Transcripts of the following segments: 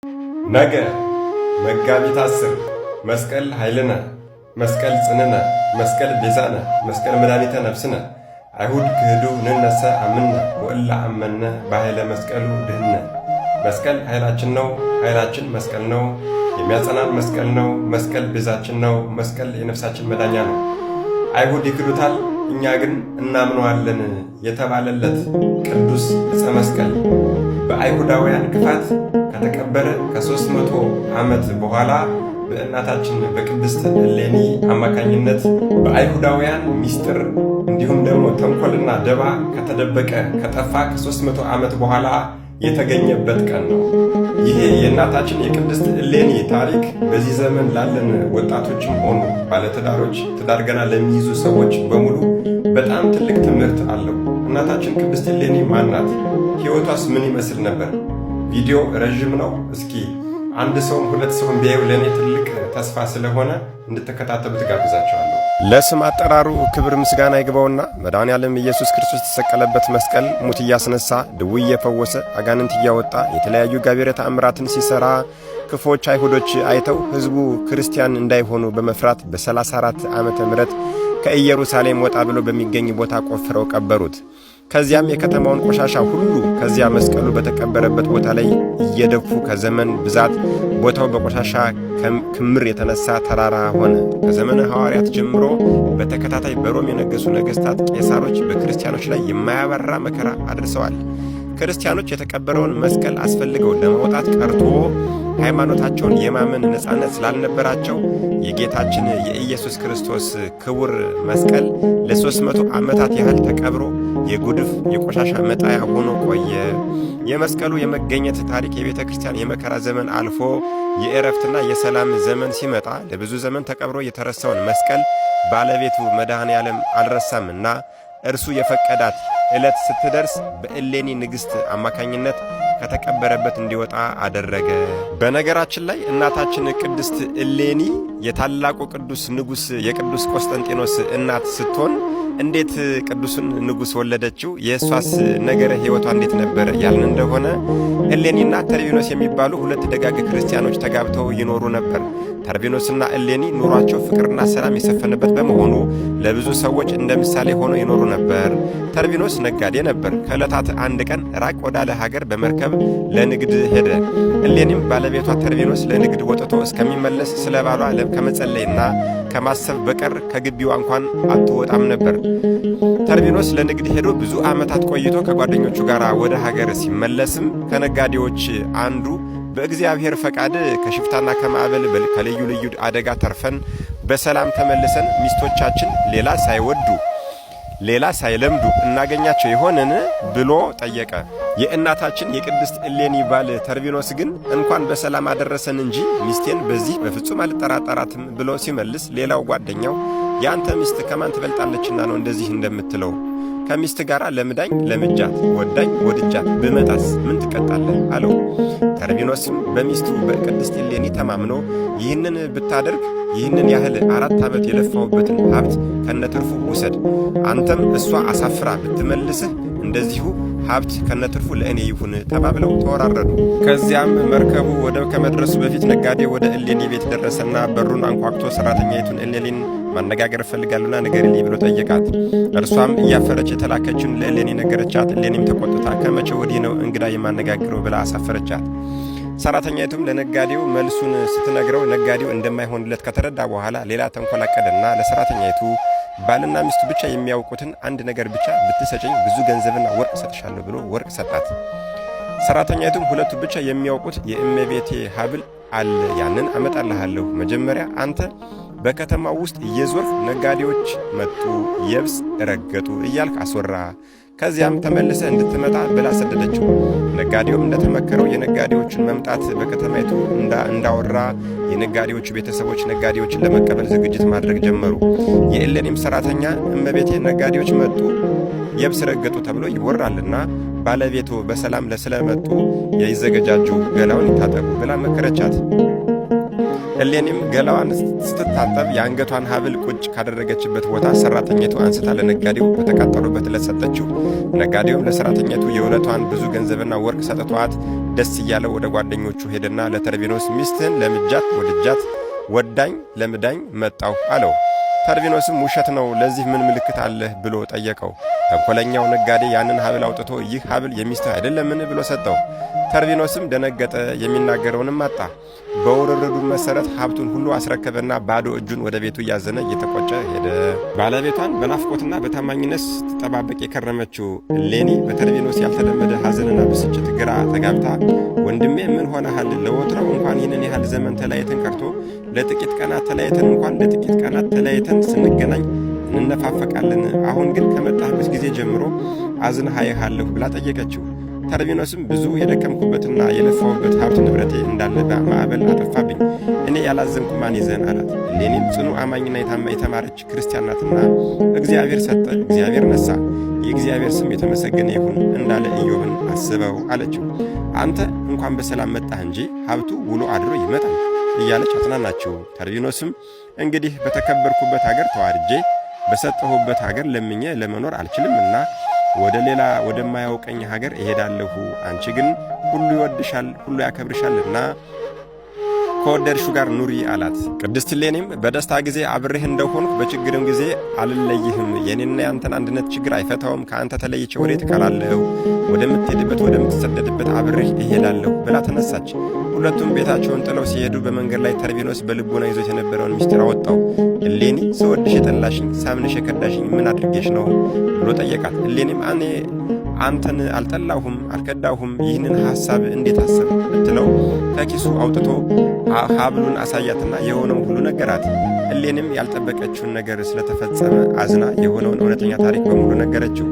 ነገ መጋቢት 10 መስቀል ኃይልነ መስቀል ጽንነ መስቀል ቤዛነ መስቀል መድኃኒተ ነፍስነ አይሁድ ክህዱ ንነሰ አምነ ወእላ አመነ በኃይለ መስቀሉ ድህነ። መስቀል ኃይላችን ነው። ኃይላችን መስቀል ነው። የሚያጸናን መስቀል ነው። መስቀል ቤዛችን ነው። መስቀል የነፍሳችን መዳኛ ነው። አይሁድ ይክዱታል፣ እኛ ግን እናምነዋለን የተባለለት ቅዱስ ዕፀ መስቀል በአይሁዳውያን ክፋት ከተቀበረ ከ300 ዓመት በኋላ በእናታችን በቅድስት እሌኒ አማካኝነት በአይሁዳውያን ሚስጥር እንዲሁም ደግሞ ተንኮልና ደባ ከተደበቀ ከጠፋ ከ300 ዓመት በኋላ የተገኘበት ቀን ነው። ይሄ የእናታችን የቅድስት እሌኒ ታሪክ በዚህ ዘመን ላለን ወጣቶችም ሆኑ ባለትዳሮች፣ ትዳር ገና ለሚይዙ ሰዎች በሙሉ በጣም ትልቅ ትምህርት አለው። እናታችን ቅድስት እሌኒ ማናት? ሕይወቷስ ምን ይመስል ነበር? ቪዲዮ ረዥም ነው። እስኪ አንድ ሰውም ሁለት ሰውም ቢያዩ ለእኔ ትልቅ ተስፋ ስለሆነ እንድትከታተሉት ጋብዛቸዋለሁ። ለስም አጠራሩ ክብር ምስጋና ይግባውና መድኃኔዓለም ኢየሱስ ክርስቶስ የተሰቀለበት መስቀል ሙት እያስነሳ፣ ድውይ እየፈወሰ፣ አጋንንት እያወጣ የተለያዩ ገቢረ ተአምራትን ሲሰራ ክፎች አይሁዶች አይተው ሕዝቡ ክርስቲያን እንዳይሆኑ በመፍራት በ34 ዓመተ ምህረት ከኢየሩሳሌም ወጣ ብሎ በሚገኝ ቦታ ቆፍረው ቀበሩት። ከዚያም የከተማውን ቆሻሻ ሁሉ ከዚያ መስቀሉ በተቀበረበት ቦታ ላይ እየደፉ ከዘመን ብዛት ቦታው በቆሻሻ ክምር የተነሳ ተራራ ሆነ። ከዘመነ ሐዋርያት ጀምሮ በተከታታይ በሮም የነገሱ ነገሥታት ቄሳሮች በክርስቲያኖች ላይ የማያበራ መከራ አድርሰዋል። ክርስቲያኖች የተቀበረውን መስቀል አስፈልገው ለማውጣት ቀርቶ ሃይማኖታቸውን የማመን ነጻነት ስላልነበራቸው የጌታችን የኢየሱስ ክርስቶስ ክቡር መስቀል ለ300 ዓመታት ያህል ተቀብሮ የጉድፍ የቆሻሻ መጣያ ሆኖ ቆየ። የመስቀሉ የመገኘት ታሪክ የቤተ ክርስቲያን የመከራ ዘመን አልፎ የእረፍትና የሰላም ዘመን ሲመጣ ለብዙ ዘመን ተቀብሮ የተረሳውን መስቀል ባለቤቱ መድኃኔዓለም አልረሳምና እርሱ የፈቀዳት ዕለት ስትደርስ በእሌኒ ንግሥት አማካኝነት ከተቀበረበት እንዲወጣ አደረገ። በነገራችን ላይ እናታችን ቅድስት እሌኒ የታላቁ ቅዱስ ንጉሥ የቅዱስ ቆስጠንጢኖስ እናት ስትሆን እንዴት ቅዱስን ንጉሥ ወለደችው? የእሷስ ነገረ ሕይወቷ እንዴት ነበረ ያልን እንደሆነ እሌኒና ተርቢኖስ የሚባሉ ሁለት ደጋግ ክርስቲያኖች ተጋብተው ይኖሩ ነበር። ተርቢኖስና እሌኒ ኑሯቸው ፍቅርና ሰላም የሰፈነበት በመሆኑ ለብዙ ሰዎች እንደ ምሳሌ ሆኖ ይኖሩ ነበር። ተርቢኖስ ነጋዴ ነበር። ከዕለታት አንድ ቀን ራቅ ወዳለ ሀገር በመርከብ ለንግድ ሄደ። እሌኒም ባለቤቷ ተርቢኖስ ለንግድ ወጥቶ እስከሚመለስ ስለ ባሏ ከመጸለይና ከማሰብ በቀር ከግቢዋ እንኳን አትወጣም ነበር። ተርቢኖስ ለንግድ ሄዶ ብዙ ዓመታት ቆይቶ ከጓደኞቹ ጋር ወደ ሀገር ሲመለስም ከነጋዴዎች አንዱ በእግዚአብሔር ፈቃድ ከሽፍታና ከማዕበል ከልዩ ልዩ አደጋ ተርፈን በሰላም ተመልሰን ሚስቶቻችን ሌላ ሳይወዱ ሌላ ሳይለምዱ እናገኛቸው ይሆንን ብሎ ጠየቀ። የእናታችን የቅድስት እሌኒ ባል ተርቢኖስ ግን እንኳን በሰላም አደረሰን እንጂ ሚስቴን በዚህ በፍጹም አልጠራጠራትም ብሎ ሲመልስ፣ ሌላው ጓደኛው ያንተ ሚስት ከማን ትበልጣለችና ነው እንደዚህ እንደምትለው? ከሚስት ጋር ለምዳኝ ለምጃት፣ ወዳኝ ወድጃት ብመጣስ ምን ትቀጣለህ አለው። ተርቢኖስም በሚስቱ በቅድስት እሌኒ ተማምኖ ይህንን ብታደርግ ይህንን ያህል 4 ዓመት የለፋውበትን ሀብት ከነትርፉ ውሰድ፣ አንተም እሷ አሳፍራ ብትመልስህ እንደዚሁ ሀብት ከነትርፉ ለእኔ ይሁን ተባብለው ተወራረዱ። ከዚያም መርከቡ ወደብ ከመድረሱ በፊት ነጋዴ ወደ እሌኒ ቤት ደረሰና በሩን አንኳኩቶ ሰራተኛይቱን እሌኒን ማነጋገር እፈልጋለሁና ንገሪልኝ ብሎ ጠየቃት። እርሷም እያፈረች የተላከችውን ለእሌኒ ነገረቻት። እሌኒም ተቆጥታ ከመቼ ወዲህ ነው እንግዳ የማነጋግረው ብላ አሳፈረቻት። ሰራተኛይቱም ለነጋዴው መልሱን ስትነግረው ነጋዴው እንደማይሆንለት ከተረዳ በኋላ ሌላ ተንኮል አቀደና ለሰራተኛይቱ ባልና ሚስቱ ብቻ የሚያውቁትን አንድ ነገር ብቻ ብትሰጨኝ ብዙ ገንዘብና ወርቅ ሰጥሻለሁ ብሎ ወርቅ ሰጣት። ሰራተኛይቱም ሁለቱ ብቻ የሚያውቁት የእመቤቴ ሀብል አለ፣ ያንን አመጣልሃለሁ። መጀመሪያ አንተ በከተማው ውስጥ እየዞርህ ነጋዴዎች መጡ፣ የብስ ረገጡ እያልክ አስወራ። ከዚያም ተመልሰ እንድትመጣ ብላ ሰደደችው። ነጋዴውም እንደተመከረው የነጋዴዎችን መምጣት በከተማይቱ እንዳወራ የነጋዴዎቹ ቤተሰቦች ነጋዴዎችን ለመቀበል ዝግጅት ማድረግ ጀመሩ። የእሌኒም ሰራተኛ እመቤቴ ነጋዴዎች መጡ፣ የብስ ረገጡ ተብሎ ይወራልና ባለቤቱ በሰላም ስለመጡ የይዘገጃጁ ገላውን ይታጠቡ ብላ መከረቻት። እሌኒም ገላዋን ስትታጠብ የአንገቷን ሀብል ቁጭ ካደረገችበት ቦታ ሰራተኛቱ አንስታ ለነጋዴው በተቃጠሉበት ዕለት ሰጠችው። ነጋዴውም ለሰራተኛቱ የዕለቷን ብዙ ገንዘብና ወርቅ ሰጥቷት ደስ እያለው ወደ ጓደኞቹ ሄደና ለተርቢኖስ ሚስትህን ለምጃት ወድጃት ወዳኝ ለምዳኝ መጣሁ አለው። ተርቢኖስም ውሸት ነው፣ ለዚህ ምን ምልክት አለህ ብሎ ጠየቀው። ተንኮለኛው ነጋዴ ያንን ሀብል አውጥቶ ይህ ሀብል የሚስትህ አይደለምን ብሎ ሰጠው። ተርቢኖስም ደነገጠ፣ የሚናገረውንም አጣ። በውርርዱ መሰረት ሀብቱን ሁሉ አስረከበና ባዶ እጁን ወደ ቤቱ እያዘነ እየተቆጨ ሄደ። ባለቤቷን በናፍቆትና በታማኝነት ስትጠባበቅ የከረመችው እሌኒ በተርቢኖስ ያልተለመደ ሐዘንና ብስጭት ግራ ተጋብታ ወንድሜ ምን ሆነሃል? ለወትሮው እንኳን ይህንን ያህል ዘመን ተለያይተን ቀርቶ ለጥቂት ቀናት ተለያይተን እንኳን ለጥቂት ቀናት ተለያይተን ስንገናኝ እንነፋፈቃለን። አሁን ግን ከመጣህበት ጊዜ ጀምሮ አዝነሃይሃለሁ ብላ ጠየቀችው። ተርቢኖስም ብዙ የደከምኩበትና የለፋሁበት ሀብት ንብረቴ እንዳለ በማዕበል አጠፋብኝ፣ እኔ ያላዘንኩ ማን ይዘን አላት። እሌኒም ጽኑ አማኝና የተማረች ክርስቲያን ናትና እግዚአብሔር ሰጠ፣ እግዚአብሔር ነሳ፣ የእግዚአብሔር ስም የተመሰገነ ይሁን እንዳለ ኢዮብን አስበው አለችው። አንተ እንኳን በሰላም መጣህ እንጂ ሀብቱ ውሎ አድሮ ይመጣል እያለች አጽናናችው። ተርቢኖስም እንግዲህ በተከበርኩበት ሀገር ተዋርጄ በሰጠሁበት ሀገር ለምኜ ለመኖር አልችልምና ወደ ሌላ ወደማያውቀኝ ሀገር እሄዳለሁ። አንቺ ግን ሁሉ ይወድሻል፣ ሁሉ ያከብርሻልና ከወደድሽው ጋር ኑሪ አላት። ቅድስት እሌኒም በደስታ ጊዜ አብሬህ እንደሆንኩ በችግርም ጊዜ አልለይህም። የኔና ያንተን አንድነት ችግር አይፈታውም። ከአንተ ተለይቼ ወዴት እቀራለሁ? ወደምትሄድበት ወደምትሰደድበት አብሬህ እሄዳለሁ ብላ ተነሳች። ሁለቱም ቤታቸውን ጥለው ሲሄዱ በመንገድ ላይ ተርቢኖስ በልቦና ይዞት የነበረውን ምስጢር አወጣው። እሌኒ ስወድሽ የጠላሽኝ፣ ሳምንሽ የከዳሽኝ ምን አድርጌሽ ነው ብሎ ጠየቃት። እሌኒም እኔ አንተን አልጠላሁም አልከዳሁም፣ ይህንን ሐሳብ እንዴት አሰብ ብትለው ከኪሱ አውጥቶ ሀብሉን አሳያትና የሆነውን ሁሉ ነገራት። እሌኒም ያልጠበቀችውን ነገር ስለተፈጸመ አዝና የሆነውን እውነተኛ ታሪክ በሙሉ ነገረችው።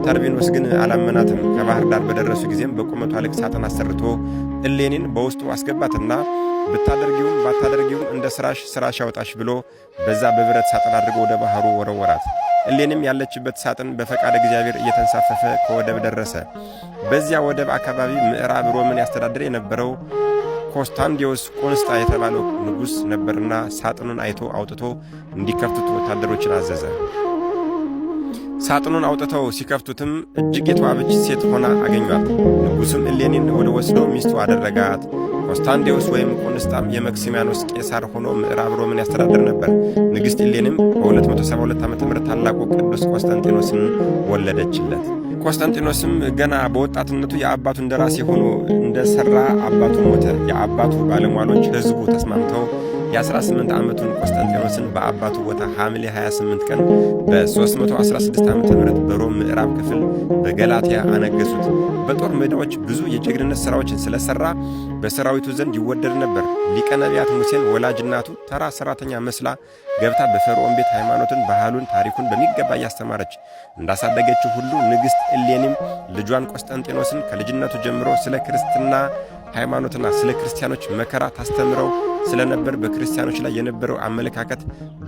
ተርቢኖስ ግን አላመናትም። ከባህር ዳር በደረሱ ጊዜም በቁመቷ ልክ ሳጥን አሰርቶ እሌኒን በውስጡ አስገባትና ብታደርጊውም ባታደርጊውም እንደ ስራሽ ያውጣሽ ብሎ በዛ በብረት ሳጥን አድርጎ ወደ ባህሩ ወረወራት። እሌኒም ያለችበት ሳጥን በፈቃድ እግዚአብሔር እየተንሳፈፈ ከወደብ ደረሰ። በዚያ ወደብ አካባቢ ምዕራብ ሮምን ያስተዳድር የነበረው ኮንስታንቲኖስ ቁንስጣ የተባለው ንጉሥ ነበርና ሳጥኑን አይቶ አውጥቶ እንዲከፍቱት ወታደሮችን አዘዘ። ሳጥኑን አውጥተው ሲከፍቱትም እጅግ የተዋበች ሴት ሆና አገኟት። ንጉሥም እሌኒን ወደ ወስዶ ሚስቱ አደረጋት። ኮንስታንቲኖስ ወይም ቁንስጣም የመክሲሚያኖስ ቄሳር ሆኖ ምዕራብ ሮምን ያስተዳድር ነበር። ንግሥት እሌኒም በ272 ዓ.ም ታላቁ ቅዱስ ቆስጠንጢኖስን ወለደችለት። ቆስጠንጢኖስም ገና በወጣትነቱ የአባቱ እንደራሴ ሆኖ እንደሰራ አባቱ ሞተ። የአባቱ ባለሟሎች ሕዝቡ ተስማምተው የ18 ዓመቱን ቆስጠንጢኖስን በአባቱ ቦታ ሐምሌ 28 ቀን በ316 ዓ.ም በሮም ምዕራብ ክፍል በገላትያ አነገሱት። በጦር ሜዳዎች ብዙ የጀግንነት ሥራዎችን ስለሠራ በሰራዊቱ ዘንድ ይወደድ ነበር። ሊቀ ነቢያት ሙሴን ወላጅ እናቱ ተራ ሠራተኛ መስላ ገብታ በፈርዖን ቤት ሃይማኖትን፣ ባህሉን፣ ታሪኩን በሚገባ እያስተማረች እንዳሳደገችው ሁሉ ንግሥት እሌኒም ልጇን ቆስጠንጢኖስን ከልጅነቱ ጀምሮ ስለ ክርስትና ሃይማኖትና ስለ ክርስቲያኖች መከራ ታስተምረው ስለነበር በክርስቲያኖች ላይ የነበረው አመለካከት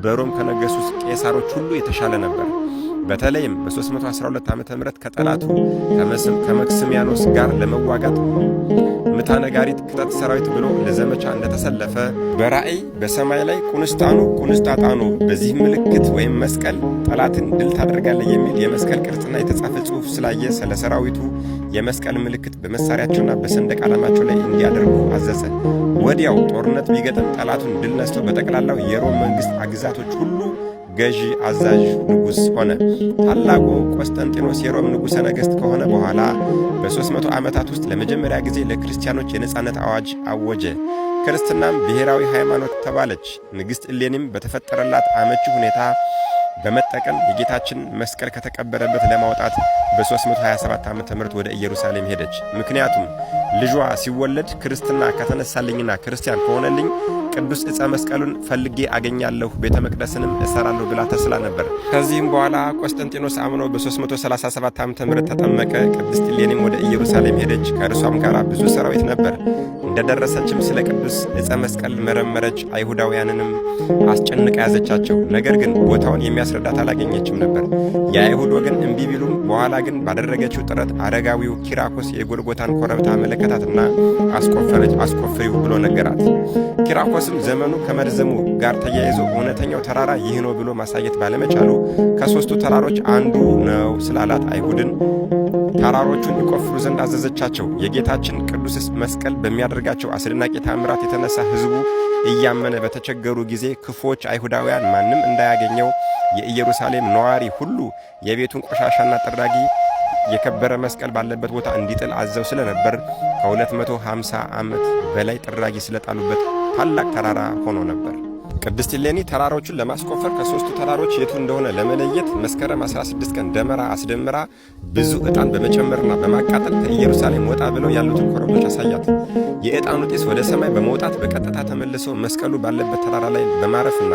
በሮም ከነገሱት ቄሳሮች ሁሉ የተሻለ ነበር። በተለይም በ312 ዓመተ ምህረት ከጠላቱ ከመክስሚያኖስ ጋር ለመዋጋት ምታነጋሪት ክተት ሰራዊት ብሎ ለዘመቻ እንደተሰለፈ በራእይ በሰማይ ላይ ቁንስጣጣኑ በዚህ ምልክት ወይም መስቀል ጠላትን ድል ታደርጋለህ የሚል የመስቀል ቅርጽና የተጻፈ ጽሑፍ ስላየ ስለ ሰራዊቱ የመስቀል ምልክት በመሳሪያቸውና በሰንደቅ ዓላማቸው ላይ እንዲያደርጉ አዘዘ። ወዲያው ጦርነት ቢገጥም ጠላቱን ድል ነስቶ በጠቅላላው የሮም መንግሥት አግዛቶች ሁሉ ገዢ አዛዥ ንጉሥ ሆነ። ታላቁ ቆስጠንጢኖስ የሮም ንጉሠ ነገሥት ከሆነ በኋላ በ300 ዓመታት ውስጥ ለመጀመሪያ ጊዜ ለክርስቲያኖች የነጻነት አዋጅ አወጀ። ክርስትናም ብሔራዊ ሃይማኖት ተባለች። ንግሥት እሌኒም በተፈጠረላት አመቺ ሁኔታ በመጠቀም የጌታችን መስቀል ከተቀበረበት ለማውጣት በ327 ዓመተ ምህረት ወደ ኢየሩሳሌም ሄደች። ምክንያቱም ልጇ ሲወለድ ክርስትና ከተነሳልኝና ክርስቲያን ከሆነልኝ ቅዱስ ዕፀ መስቀሉን ፈልጌ አገኛለሁ፣ ቤተ መቅደስንም እሰራለሁ ብላ ተስላ ነበር። ከዚህም በኋላ ቆስጠንጢኖስ አምኖ በ337 ዓመተ ምህረት ተጠመቀ። ቅድስት እሌኒም ወደ ኢየሩሳሌም ሄደች። ከእርሷም ጋር ብዙ ሰራዊት ነበር። እንደደረሰችም ስለ ቅዱስ ዕፀ መስቀል መረመረች። አይሁዳውያንንም አስጨንቃ ያዘቻቸው። ነገር ግን ቦታውን የሚያስረዳት አላገኘችም ነበር። የአይሁድ ወገን እምቢ ቢሉም በኋላ ግን ባደረገችው ጥረት አረጋዊው ኪራኮስ የጎልጎታን ኮረብታ መለከታትና አስቆፍሪው ብሎ ነገራት። ኪራኮስም ዘመኑ ከመርዘሙ ጋር ተያይዞ እውነተኛው ተራራ ይህ ነው ብሎ ማሳየት ባለመቻሉ ከሦስቱ ተራሮች አንዱ ነው ስላላት አይሁድን ተራሮቹን ይቆፍሩ ዘንድ አዘዘቻቸው። የጌታችን ቅዱስ መስቀል በሚያደርጋቸው አስደናቂ ተአምራት የተነሳ ሕዝቡ እያመነ በተቸገሩ ጊዜ ክፉዎች አይሁዳውያን ማንም እንዳያገኘው የኢየሩሳሌም ነዋሪ ሁሉ የቤቱን ቆሻሻና ጥራጊ የከበረ መስቀል ባለበት ቦታ እንዲጥል አዘው ስለነበር ከ250 ዓመት በላይ ጥራጊ ስለጣሉበት ታላቅ ተራራ ሆኖ ነበር። ቅድስት እሌኒ ተራሮቹን ለማስቆፈር ከ3ቱ ተራሮች የቱ እንደሆነ ለመለየት መስከረም 16 ቀን ደመራ አስደምራ ብዙ ዕጣን በመጨመርና በማቃጠል ከኢየሩሳሌም ወጣ ብለው ያሉትን ኮረብቶች አሳያት። የዕጣኑ ጢስ ወደ ሰማይ በመውጣት በቀጥታ ተመልሶ መስቀሉ ባለበት ተራራ ላይ በማረፍና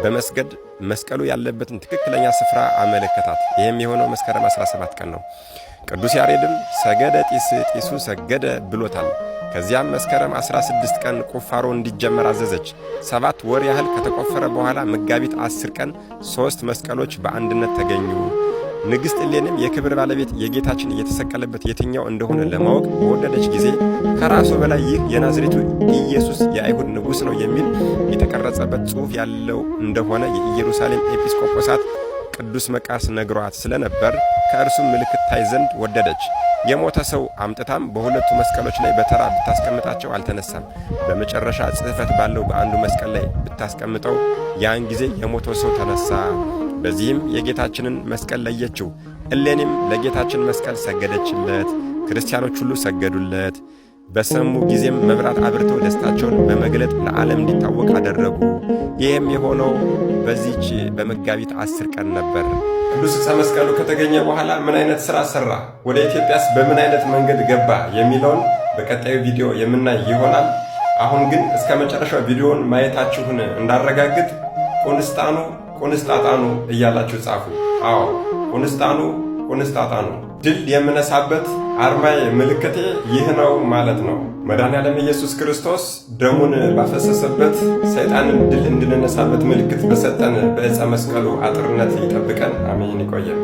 በመስገድ መስቀሉ ያለበትን ትክክለኛ ስፍራ አመለከታት። ይህም የሆነው መስከረም 17 ቀን ነው። ቅዱስ ያሬድም ሰገደ ጢስ ጢሱ ሰገደ ብሎታል። ከዚያም መስከረም 16 ቀን ቁፋሮ እንዲጀመር አዘዘች። 7 ወር ያህል ከተቆፈረ በኋላ መጋቢት 10 ቀን 3 መስቀሎች በአንድነት ተገኙ። ንግሥት እሌኒም የክብር ባለቤት የጌታችን የተሰቀለበት የትኛው እንደሆነ ለማወቅ በወደደች ጊዜ ከራሱ በላይ ይህ የናዝሬቱ ኢየሱስ የአይሁድ ንጉሥ ነው የሚል የተቀረጸበት ጽሑፍ ያለው እንደሆነ የኢየሩሳሌም ኤጲስቆጶሳት ቅዱስ መቃርስ ነግሯት ስለነበር ከእርሱም ምልክት ታይ ዘንድ ወደደች። የሞተ ሰው አምጥታም በሁለቱ መስቀሎች ላይ በተራ ብታስቀምጣቸው አልተነሳም። በመጨረሻ ጽሕፈት ባለው በአንዱ መስቀል ላይ ብታስቀምጠው ያን ጊዜ የሞተው ሰው ተነሳ። በዚህም የጌታችንን መስቀል ለየችው። እሌኒም ለጌታችን መስቀል ሰገደችለት። ክርስቲያኖች ሁሉ ሰገዱለት። በሰሙ ጊዜም መብራት አብርተው ደስታቸውን በመግለጥ ለዓለም እንዲታወቅ አደረጉ። ይህም የሆነው በዚች በመጋቢት 10 ቀን ነበር። ቅዱስ ዕፀ መስቀሉ ከተገኘ በኋላ ምን አይነት ሥራ ሠራ፣ ወደ ኢትዮጵያስ በምን አይነት መንገድ ገባ የሚለውን በቀጣዩ ቪዲዮ የምናይ ይሆናል። አሁን ግን እስከ መጨረሻው ቪዲዮውን ማየታችሁን እንዳረጋግጥ ቁንስጣኑ ቁንስጣጣኑ እያላችሁ ጻፉ። አዎ ቁንስጣኑ ቁንስጣጣኑ ድል የምነሳበት አርማዬ ምልክቴ ይህ ነው ማለት ነው። መድኃኔዓለም ኢየሱስ ክርስቶስ ደሙን ባፈሰሰበት ሰይጣንን ድል እንድንነሳበት ምልክት በሰጠን በዕፀ መስቀሉ አጥርነት ይጠብቀን። አሜን። ይቆየን።